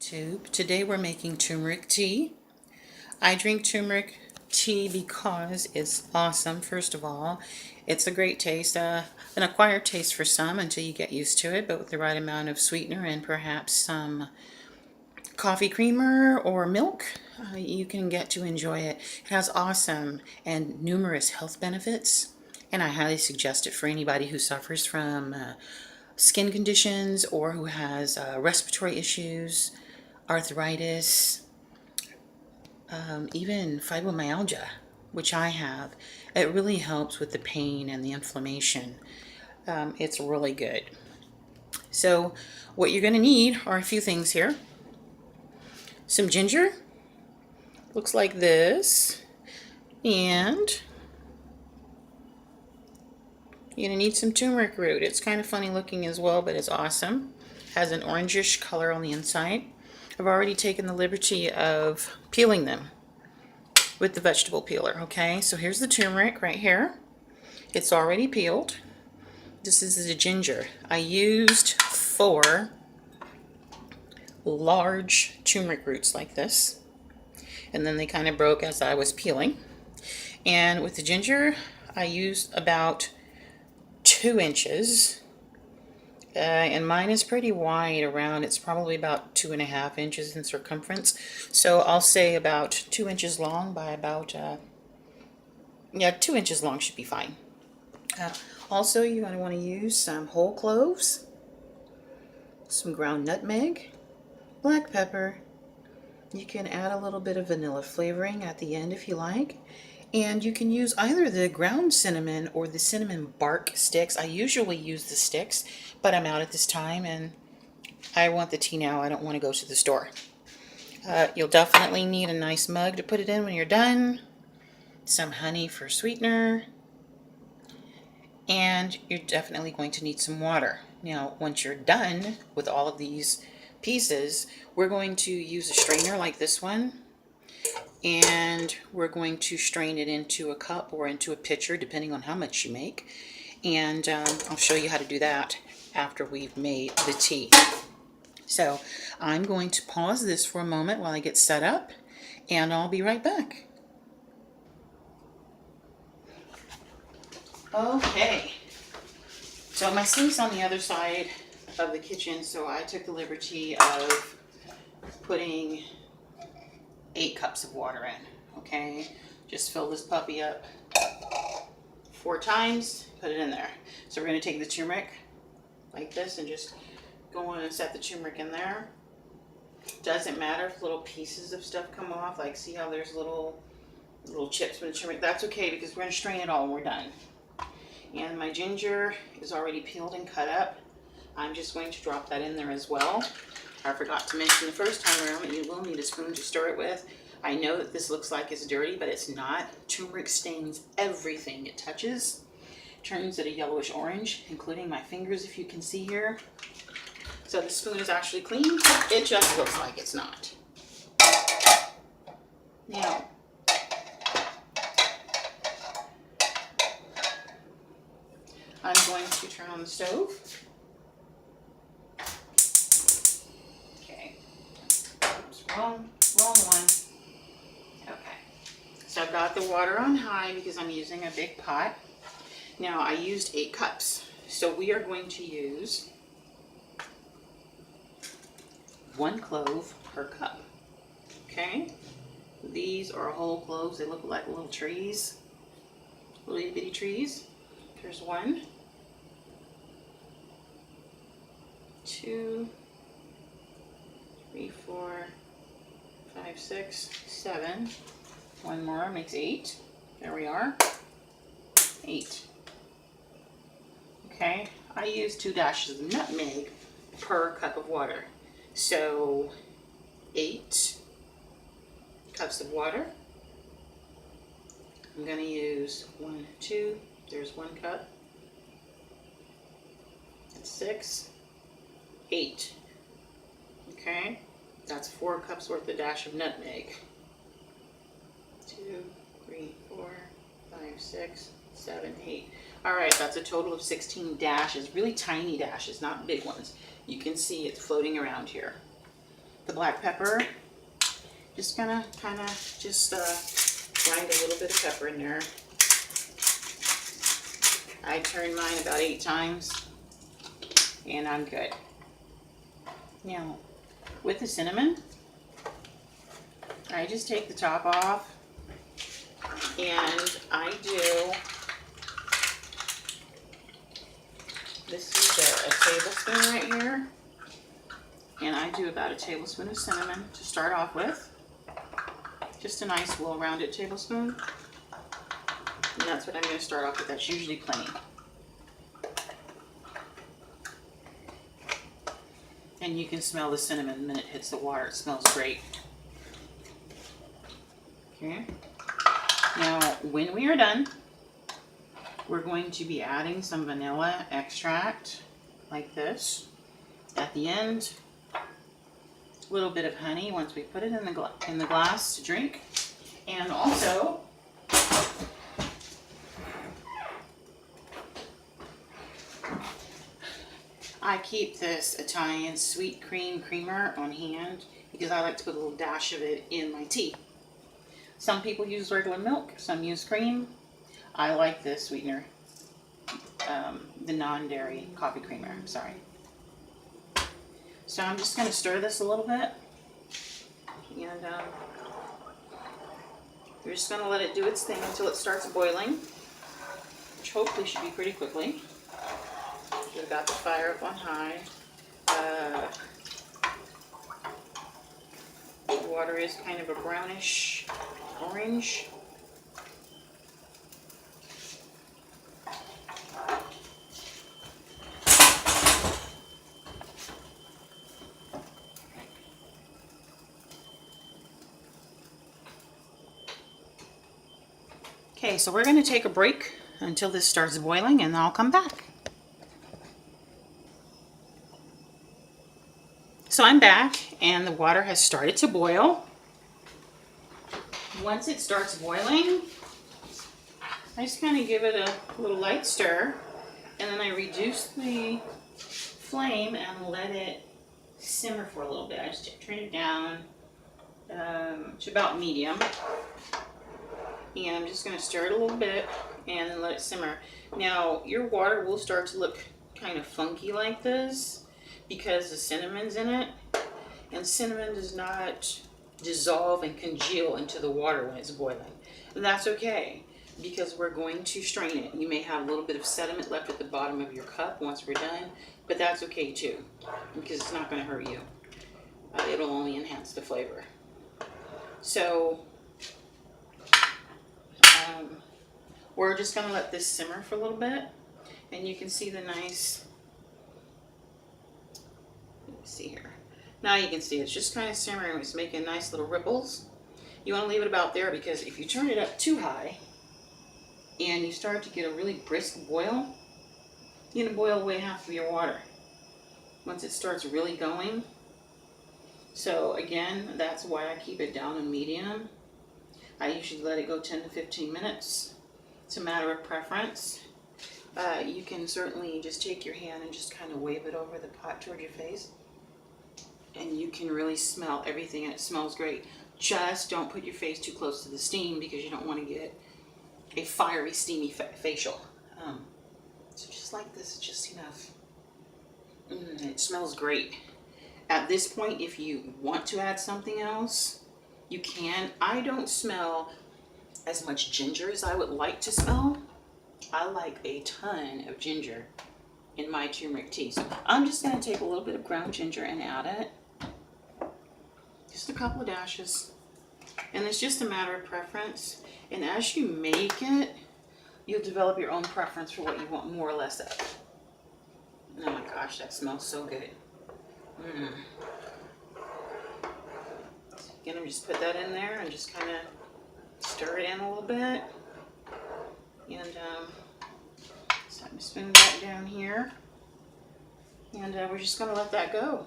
YouTube. Today we're making turmeric tea. I drink turmeric tea because it's awesome. First of all, it's a great taste, an acquired taste for some until you get used to it, but with the right amount of sweetener and perhaps some coffee creamer or milk, you can get to enjoy it. It has awesome and numerous health benefits, and I highly suggest it for anybody who suffers from skin conditions or who has respiratory issues, arthritis, even fibromyalgia, which I have. It really helps with the pain and the inflammation. It's really good. So what you're going to need are a few things here. Some ginger, looks like this, and you're going to need some turmeric root. It's kind of funny looking as well, but it's awesome. Has an orangish color on the inside. I've already taken the liberty of peeling them with the vegetable peeler. Okay, so here's the turmeric right here. It's already peeled. This is the ginger. I used 4 large turmeric roots like this, and then they kind of broke as I was peeling. And with the ginger, I used about 2 inches. And mine is pretty wide around, it's probably about 2.5 inches in circumference. So I'll say about 2 inches long by about, 2 inches long should be fine. Also, you're going to want to use some whole cloves, some ground nutmeg, black pepper. You can add a little bit of vanilla flavoring at the end if you like. And you can use either the ground cinnamon or the cinnamon bark sticks. I usually use the sticks, but I'm out at this time and I want the tea now. I don't want to go to the store. You'll definitely need a nice mug to put it in when you're done. Some honey for sweetener. And you're definitely going to need some water. Now, once you're done with all of these pieces, we're going to use a strainer like this one. And we're going to strain it into a cup or into a pitcher, depending on how much you make. And I'll show you how to do that after we've made the tea. So I'm going to pause this for a moment while I get set up, and I'll be right back. Okay, so my sink's on the other side of the kitchen, so I took the liberty of putting 8 cups of water in. Okay, just fill this puppy up 4 times, put it in there. So we're going to take the turmeric like this and just go on and set the turmeric in there. Doesn't matter if little pieces of stuff come off, like see how there's little chips from the turmeric. That's okay, because we're going to strain it all when we're done. And my ginger is already peeled and cut up. I'm just going to drop that in there as well. I forgot to mention the first time around that you will need a spoon to stir it with. I know that this looks like it's dirty, but it's not. Turmeric stains everything it touches. Turns it a yellowish orange, including my fingers, if you can see here. So the spoon is actually clean. It just looks like it's not. Now, I'm going to turn on the stove. Okay. Oops, wrong one. Okay. So I've got the water on high because I'm using a big pot. Now I used 8 cups. So we are going to use 1 clove per cup. Okay? These are whole cloves. They look like little trees. Little itty bitty trees. Here's 1, 2, 3, 4, 5, 6, 7. 1 more makes 8. There we are. 8. Okay, I use 2 dashes of nutmeg per cup of water. So 8 cups of water. I'm going to use 1, 2. There's 1 cup. That's 6. 8. Okay, that's 4 cups worth of dash of nutmeg. 2, 3, 4, 5, 6, 7, 8. All right, that's a total of 16 dashes, really tiny dashes, not big ones. You can see it's floating around here. the black pepper. Just gonna kind of just grind a little bit of pepper in there. I turned mine about 8 times and I'm good. Now, with the cinnamon, I just take the top off and I do, this is a tablespoon right here, and I do about a tablespoon of cinnamon to start off with. Just a nice well-rounded tablespoon. And that's what I'm going to start off with. That's usually plenty. And you can smell the cinnamon the minute it hits the water. It smells great. Okay. Now, when we are done, we're going to be adding some vanilla extract, like this. At the end, a little bit of honey once we put it in the glass to drink. And also, I keep this Italian sweet cream creamer on hand because I like to put a little dash of it in my tea. Some people use regular milk, some use cream. I like this sweetener, the non-dairy coffee creamer, I'm sorry. So I'm just going to stir this a little bit, and we're just going to let it do its thing until it starts boiling, which hopefully should be pretty quickly. We've got the fire up on high. The water is kind of a brownish orange. Okay, so we're going to take a break until this starts boiling, and then I'll come back. So I'm back, and the water has started to boil. Once it starts boiling, I just kind of give it a little light stir, and then I reduce the flame and let it simmer for a little bit. I just turn it down to about medium, and I'm just going to stir it a little bit and then let it simmer. Now, your water will start to look kind of funky like this because the cinnamon's in it, and cinnamon does not dissolve and congeal into the water when it's boiling. And that's okay, because we're going to strain it. You may have a little bit of sediment left at the bottom of your cup once we're done, but that's okay too, because it's not going to hurt you. It'll only enhance the flavor. So we're just going to let this simmer for a little bit, and you can see the nice, let me see here. Now you can see it's just kind of simmering. It's making nice little ripples. You want to leave it about there, because if you turn it up too high and you start to get a really brisk boil, you're going to boil away half of your water once it starts really going. So again, that's why I keep it down on medium. I usually let it go 10 to 15 minutes. It's a matter of preference. You can certainly just take your hand and just kind of wave it over the pot toward your face, and you can really smell everything, and it smells great. Just don't put your face too close to the steam, because you don't want to get a fiery, steamy facial. So just like this, just enough. It smells great. At this point, if you want to add something else, you can. I don't smell as much ginger as I would like to smell. I like a ton of ginger in my turmeric tea. So I'm just going to take a little bit of ground ginger and add it. Just a couple of dashes. And it's just a matter of preference. And as you make it, you'll develop your own preference for what you want more or less of. Oh my gosh, that smells so good. Again, I'm just put that in there and just kind of stir it in a little bit. And so I'm spinning that down here. And we're just going to let that go.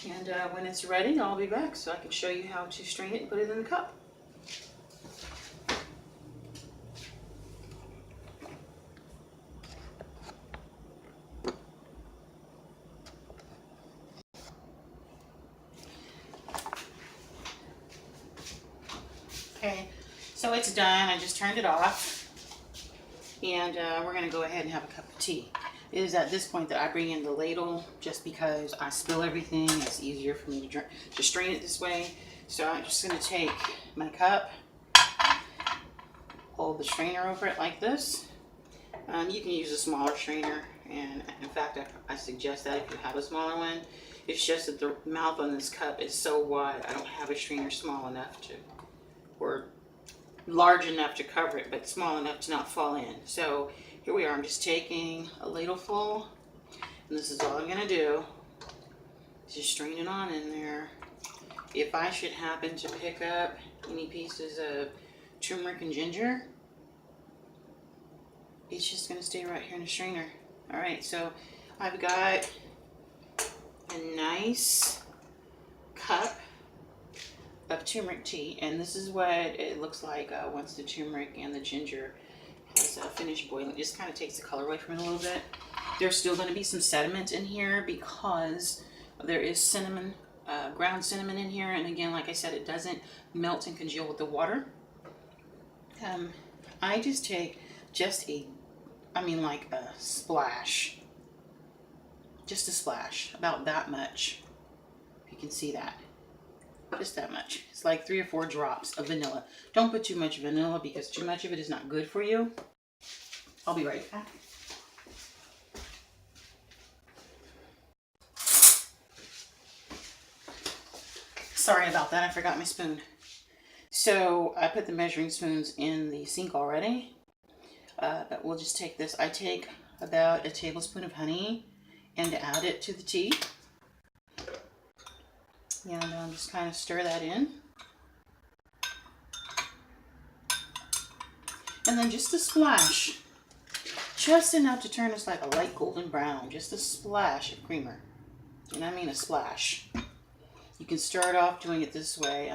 And when it's ready, I'll be back so I can show you how to strain it and put it in the cup. Okay, so it's done. I just turned it off. And we're going to go ahead and have a cup of tea. It is at this point that I bring in the ladle just because I spill everything. It's easier for me to drink, to strain it this way. So I'm just going to take my cup, hold the strainer over it like this. You can use a smaller strainer, and in fact I suggest that if you have a smaller one. It's just that the mouth on this cup is so wide, I don't have a strainer small enough to, or large enough to cover it, but small enough to not fall in. So here we are. I'm just taking a ladleful, and this is all I'm going to do. Just strain it on in there. If I should happen to pick up any pieces of turmeric and ginger, it's just going to stay right here in the strainer. All right, so I've got a nice cup of turmeric tea, and this is what it looks like once the turmeric and the ginger has finished boiling. It just kind of takes the color away from it a little bit. There's still going to be some sediment in here because there is cinnamon, ground cinnamon in here, and again, like I said, it doesn't melt and congeal with the water. I just take just like a splash, just a splash, about that much, if you can see that. Just that much. It's like 3 or 4 drops of vanilla. Don't put too much vanilla because too much of it is not good for you. I'll be right back. Sorry about that. I forgot my spoon. So I put the measuring spoons in the sink already. But we'll just take this. I take about a tablespoon of honey and add it to the tea. And just kind of stir that in. And then just a splash. Just enough to turn this like a light golden brown. Just a splash of creamer. And I mean a splash. You can start off doing it this way.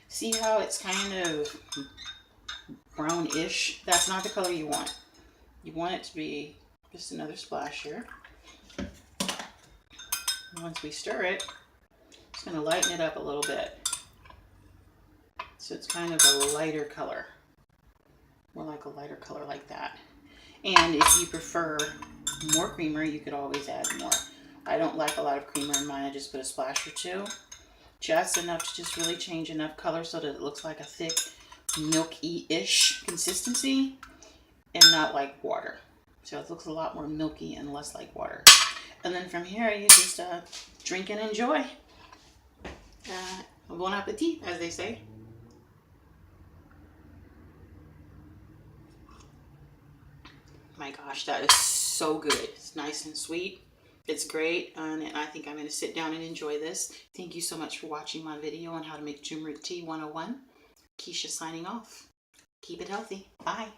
See how it's kind of brownish? That's not the color you want. You want it to be just another splash here. And once we stir it, it's going to lighten it up a little bit. So it's kind of a lighter color. More like a lighter color like that. And if you prefer more creamer, you could always add more. I don't like a lot of creamer in mine. I just put a splash or two. Just enough to just really change enough color so that it looks like a thick, milky-ish consistency and not like water. So it looks a lot more milky and less like water. And then from here, you just drink and enjoy. Bon appetit, as they say. My gosh, that is so good. It's nice and sweet. It's great, and I think I'm going to sit down and enjoy this. Thank you so much for watching my video on how to make turmeric tea 101. Keisha signing off. Keep it healthy. Bye.